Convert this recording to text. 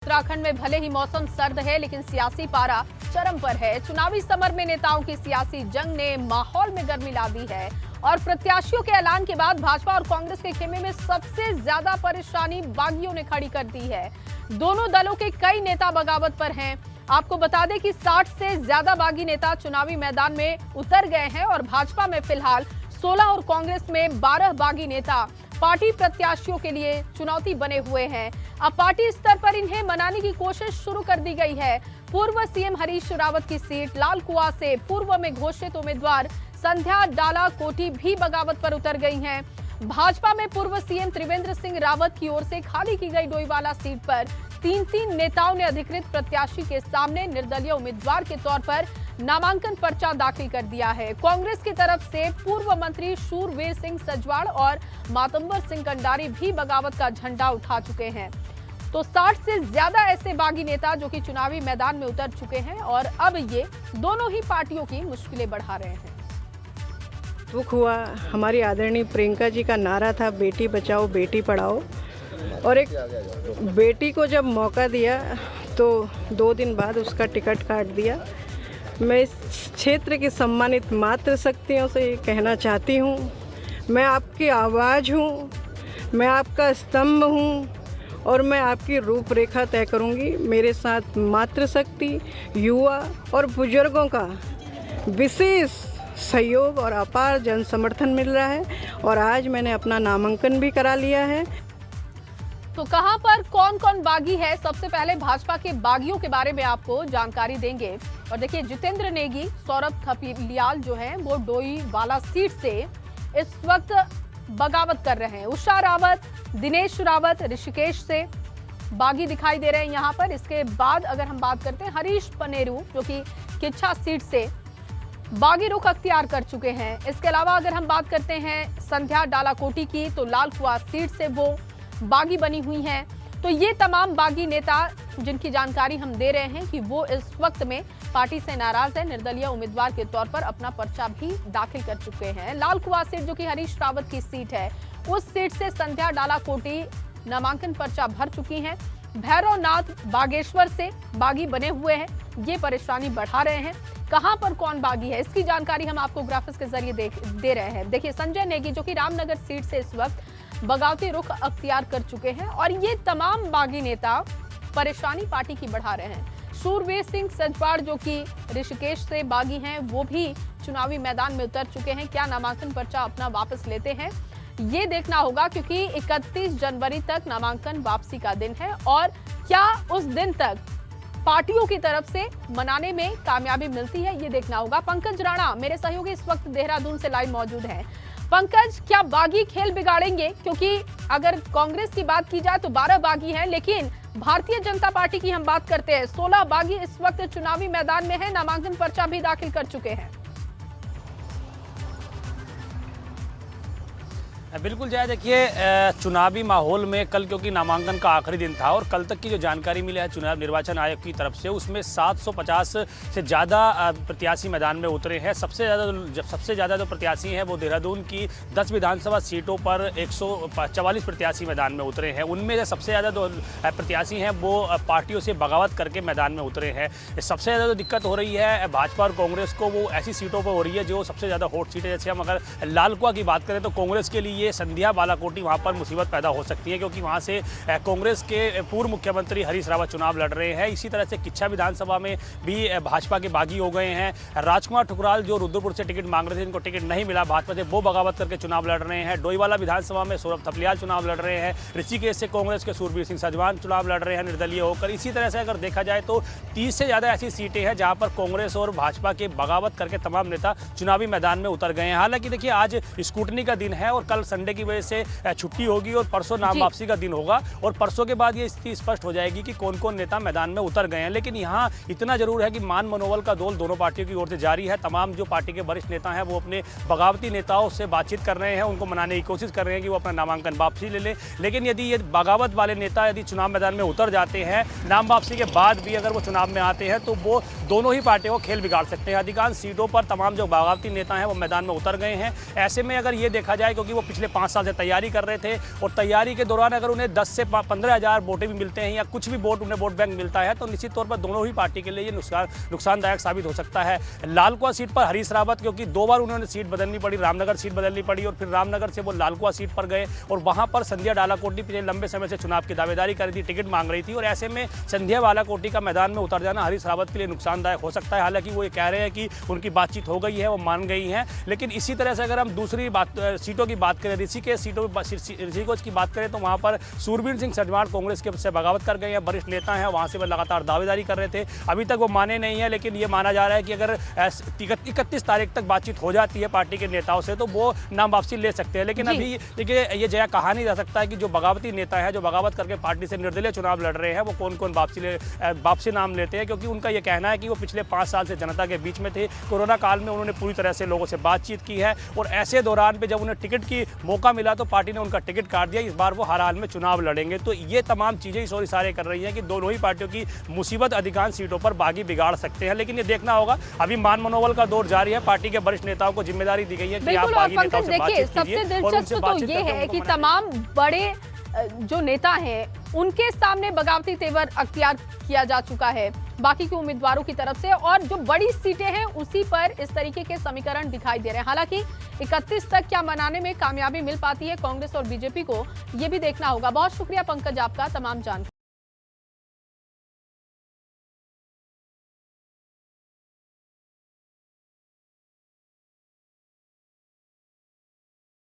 उत्तराखंड में भले ही मौसम सर्द है, लेकिन सियासी पारा चरम पर है। चुनावी समर में नेताओं की सियासी जंग ने माहौल में गर्मी ला दी है और प्रत्याशियों के ऐलान के बाद भाजपा और कांग्रेस के खेमे में सबसे ज्यादा परेशानी बागियों ने खड़ी कर दी है। दोनों दलों के कई नेता बगावत पर हैं। आपको बता दें कि 60 से ज्यादा बागी नेता चुनावी मैदान में उतर गए हैं और भाजपा में फिलहाल 16 और कांग्रेस में 12 बागी नेता पार्टी प्रत्याशियों के लिए चुनौती बने हुए हैं। अब पार्टी स्तर पर इन्हें मनाने की कोशिश शुरू कर दी गई है। पूर्व सीएम हरीश रावत की सीट लाल कुआं से पूर्व में घोषित उम्मीदवार संध्या डाला कोटी भी बगावत पर उतर गई हैं। भाजपा में पूर्व सीएम त्रिवेंद्र सिंह रावत की ओर से खाली की गई डोईवाला सीट पर तीन नेताओं ने अधिकृत प्रत्याशी के सामने निर्दलीय उम्मीदवार के तौर पर नामांकन पर्चा दाखिल कर दिया है। कांग्रेस की तरफ से पूर्व मंत्री शूरवीर सिंह सजवाड़ और मातंबर सिंह कंडारी भी बगावत का झंडा उठा चुके हैं। तो 60 से ज्यादा ऐसे बागी नेता जो कि चुनावी मैदान में उतर चुके हैं और अब ये दोनों ही पार्टियों की मुश्किलें बढ़ा रहे हैं। दुख हुआ, हमारी आदरणीय प्रियंका जी का नारा था बेटी बचाओ बेटी पढ़ाओ, और एक बेटी को जब मौका दिया तो 2 दिन बाद उसका टिकट काट दिया। मैं इस क्षेत्र की सम्मानित मातृशक्तियों से ये कहना चाहती हूँ, मैं आपकी आवाज़ हूँ, मैं आपका स्तंभ हूँ और मैं आपकी रूपरेखा तय करूँगी। मेरे साथ मातृशक्ति, युवा और बुजुर्गों का विशेष सहयोग और अपार जन समर्थन मिल रहा है और आज मैंने अपना नामांकन भी करा लिया है। तो कहां पर कौन कौन बागी है, सबसे पहले भाजपा के बागियों के बारे में आपको जानकारी देंगे। और देखिए, जितेंद्र नेगी, सौरभ थपलियाल जो हैं वो डोईवाला सीट से इस वक्त बगावत कर रहे हैं। उषा रावत, दिनेश रावत ऋषिकेश से बागी दिखाई दे रहे हैं यहाँ पर। इसके बाद अगर हम बात करते हैं हरीश पनेरू जो कि किच्छा सीट से बागी रुख अख्तियार कर चुके हैं। इसके अलावा अगर हम बात करते हैं संध्या डालाकोटी की, तो लाल कुआं सीट से वो बागी बनी हुई हैं। तो ये तमाम बागी नेता जिनकी जानकारी हम दे रहे हैं कि वो इस वक्त में पार्टी से नाराज है, निर्दलीय उम्मीदवार के तौर पर अपना पर्चा भी दाखिल कर चुके हैं। लाल कुआं सीट जो कि हरीश रावत की सीट है, उस सीट से संध्या डालाकोटी नामांकन पर्चा भर चुकी हैं। भैरवनाथ बागेश्वर से बागी बने हुए हैं, ये परेशानी बढ़ा रहे हैं। कहां पर कौन बागी है, इसकी जानकारी हम आपको ग्राफिक्स के जरिए दे रहे हैं। देखिए, संजय नेगी जो कि रामनगर सीट से इस वक्त बगावती रुख अख्तियार कर चुके हैं और ये तमाम बागी नेता परेशानी पार्टी की बढ़ा रहे हैं। शूरवीर सिंह सजवाड़ जो कि ऋषिकेश से बागी हैं, वो भी चुनावी मैदान में उतर चुके हैं। क्या नामांकन पर्चा अपना वापस लेते हैं, ये देखना होगा, क्योंकि 31 जनवरी तक नामांकन वापसी का दिन है और क्या उस दिन तक पार्टियों की तरफ से मनाने में कामयाबी मिलती है, ये देखना होगा। पंकज राणा मेरे सहयोगी इस वक्त देहरादून से लाइव मौजूद हैं। पंकज, क्या बागी खेल बिगाड़ेंगे? क्योंकि अगर कांग्रेस की बात की जाए तो 12 बागी हैं, लेकिन भारतीय जनता पार्टी की हम बात करते हैं, 16 बागी इस वक्त चुनावी मैदान में है, नामांकन पर्चा भी दाखिल कर चुके हैं। बिल्कुल जय, देखिए चुनावी माहौल में कल क्योंकि नामांकन का आखिरी दिन था और कल तक की जो जानकारी मिली है चुनाव निर्वाचन आयोग की तरफ से, उसमें 750 से ज़्यादा प्रत्याशी मैदान में उतरे हैं। सबसे ज़्यादा जो प्रत्याशी हैं वो देहरादून की 10 विधानसभा सीटों पर 144 प्रत्याशी मैदान में उतरे हैं। उनमें से सबसे ज़्यादा जो प्रत्याशी हैं वो पार्टियों से बगावत करके मैदान में उतरे हैं। सबसे ज़्यादा जो दिक्कत हो रही है भाजपा और कांग्रेस को, वो ऐसी सीटों पर हो रही है जो सबसे ज़्यादा हॉट सीट है। जैसे हम अगर लाल कुआं की बात करें तो कांग्रेस के लिए ये संध्या बालाकोटी वहां पर मुसीबत पैदा हो सकती है, क्योंकि वहां से कांग्रेस के पूर्व मुख्यमंत्री हरीश रावत चुनाव लड़ रहे हैं। इसी तरह से किच्छा विधानसभा में भी भाजपा के बागी हो गए हैं। राजकुमार ठुकराल जो रुद्रपुर से टिकट मांग रहे थे, इनको टिकट नहीं मिला भाजपा से, वो बगावत करके चुनाव लड़ रहे हैं। डोईवाला विधानसभा में सौरभ थपलियाल चुनाव लड़ रहे हैं। ऋषिकेश से कांग्रेस के शूरवीर सिंह सजवान चुनाव लड़ रहे हैं निर्दलीय होकर। इसी तरह से अगर देखा जाए तो 30 से ज़्यादा ऐसी सीटें हैं जहाँ पर कांग्रेस और भाजपा के बगावत करके तमाम नेता चुनावी मैदान में उतर गए हैं। हालांकि देखिए, आज स्कूटनी का दिन है और कल संडे की वजह से छुट्टी होगी और परसों नाम वापसी का दिन होगा और परसों के बाद ये स्थिति स्पष्ट हो जाएगी कि कौन कौन नेता मैदान में उतर गए हैं। लेकिन यहाँ इतना जरूर है कि मान मनोबल का दौर दोनों पार्टियों की ओर से जारी है। तमाम जो पार्टी के वरिष्ठ नेता हैं वो अपने बगावती नेताओं से बातचीत कर रहे हैं, उनको मनाने की कोशिश कर रहे हैं कि वो अपना नामांकन वापसी ले लें। लेकिन यदि ये बगावत वाले नेता यदि चुनाव मैदान में उतर जाते हैं, नाम वापसी के बाद भी अगर वो चुनाव में आते हैं, तो वो दोनों ही पार्टियों को खेल बिगाड़ सकते हैं। अधिकांश सीटों पर तमाम जो बगावती नेता हैं वो मैदान में उतर गए हैं। ऐसे में अगर ये देखा जाए, क्योंकि वो पिछले पिछले 5 साल से तैयारी कर रहे थे और तैयारी के दौरान अगर उन्हें 10 से 15 हज़ार वोटें भी मिलते हैं या कुछ भी वोट उन्हें वोट बैंक मिलता है तो निश्चित तौर पर दोनों ही पार्टी के लिए ये नुकसानदायक साबित हो सकता है। लालकुआं सीट पर हरीश रावत, क्योंकि 2 बार उन्होंने सीट बदलनी पड़ी, रामनगर सीट बदलनी पड़ी और फिर रामनगर से वो लालकुआं सीट पर गए और वहां पर संध्या डालाकोटी पिछले लंबे समय से चुनाव की दावेदारी कर रही थी, टिकट मांग रही थी और ऐसे में संध्या बालाकोटी का मैदान में उतर जाना हरीश रावत के लिए नुकसानदायक हो सकता है। हालांकि वो ये कह रहे हैं कि उनकी बातचीत हो गई है, वो मान गई हैं, लेकिन इसी तरह से अगर हम दूसरी सीटों की बात करें, ऋषिकेश की बात करें तो वहां पर सूरबीर सिंह सजवाण कांग्रेस के से बगावत कर गए हैं, वरिष्ठ नेता हैं, वहां से वो लगातार दावेदारी कर रहे थे, अभी तक वो माने नहीं है, लेकिन ये माना जा रहा है कि अगर 31 तारीख तक बातचीत हो जाती है पार्टी के नेताओं से तो वो नाम वापसी ले सकते हैं। लेकिन अभी देखिए ये जया कहा नहीं जा सकता है कि जो बगावती नेता है, जो बगावत करके पार्टी से निर्दलीय चुनाव लड़ रहे हैं, वो कौन कौन वापसी नाम लेते हैं, क्योंकि उनका ये कहना है कि वो पिछले 5 साल से जनता के बीच में थे। कोरोना काल में उन्होंने पूरी तरह से लोगों से बातचीत की है और ऐसे दौरान पे जब उन्हें टिकट की मौका मिला तो पार्टी ने उनका टिकट काट दिया। इस बार वो हर हाल में चुनाव लड़ेंगे। तो ये तमाम चीज़ें इस और इशारे कर रही हैं कि दोनों ही पार्टियों की मुसीबत अधिकांश सीटों पर बागी बिगाड़ सकते हैं। लेकिन ये देखना होगा, अभी मान मनोबल का दौर जारी है, पार्टी के वरिष्ठ नेताओं को जिम्मेदारी दी गई है कि आप बागी नेताओं से बातचीत कीजिए। सबसे दिलचस्प तो ये है कि तमाम बड़े जो नेता हैं उनके सामने बगावती तेवर अख्तियार किया जा चुका है बाकी के उम्मीदवारों की तरफ से और जो बड़ी सीटें हैं उसी पर इस तरीके के समीकरण दिखाई दे रहे हैं। हालांकि 31 तक क्या मनाने में कामयाबी मिल पाती है कांग्रेस और बीजेपी को, ये भी देखना होगा। बहुत शुक्रिया पंकज आपका तमाम जानकारी।